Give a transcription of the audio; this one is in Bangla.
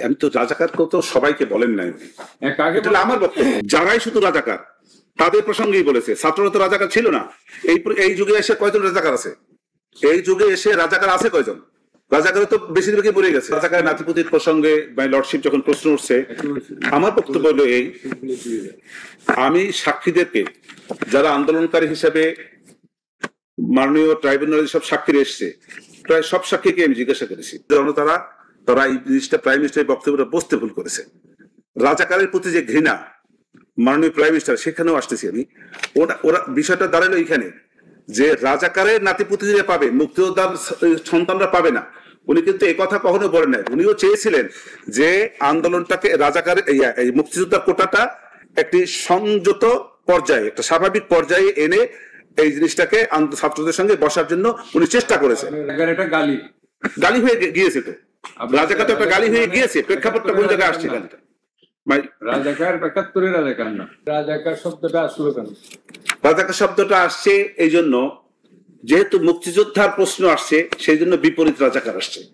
আমি তো রাজাকারকে তো সবাইকে বলেন নাই, এটা আমার বক্তব্য। যারাই শুধু রাজাকার তাদের প্রসঙ্গেই বলেছে, ছাত্ররা তো রাজাকার ছিল না। এই যুগে এসে কয়জন রাজাকার আছে? এই যুগে এসে রাজাকার আছে কয়জন? রাজাকার তো বেশিরভাগই মরে গেছে। রাজাকার নাতিপুতির প্রসঙ্গে মাই লর্ডশিপ যখন প্রশ্ন উঠছে, আমার বক্তব্য হলো এই, আমি সাক্ষীদেরকে, যারা আন্দোলনকারী হিসেবে মাননীয় ট্রাইব্যুনালে সব সাক্ষী এসছে, প্রায় সব সাক্ষীকে আমি জিজ্ঞাসা করেছি, তারা এই জিনিসটা প্রাইম মিনিস্টারের বক্তব্যটা বুঝতে ভুল করেছে। রাজাকারের প্রতি যে ঘৃণা মাননীয় প্রাইম মিনিস্টার, সেখানেও আসতেছি আমি। ওরা বিষয়টা দাঁড়ালো এইখানে যে রাজাকারের নাতিপুতিরা পাবে, মুক্তিযোদ্ধার সন্তানরা পাবে না। উনি কিন্তু একথা কখনো বলেন নাই। উনিও চেয়েছিলেন যে আন্দোলনটাকে রাজাকারের এই মুক্তিযোদ্ধার কোটাটা একটি সংযত পর্যায়ে, একটা স্বাভাবিক পর্যায়ে এনে এই জিনিসটাকে ছাত্রদের সঙ্গে বসার জন্য উনি চেষ্টা করেছেন। গালি হয়ে গিয়েছে তো, রাজাকার তো একটা গালি হয়ে গিয়েছে। প্রেক্ষাপটটা কোন জায়গায় আসছে গালিটা? রাজাকার ৭২ রাজাকার না, রাজাকার শব্দটা আসলো কেন? রাজাকার শব্দটা আসছে এই জন্য, যেহেতু মুক্তিযোদ্ধার প্রশ্ন আসছে, সেই জন্য বিপরীত রাজাকার আসছে।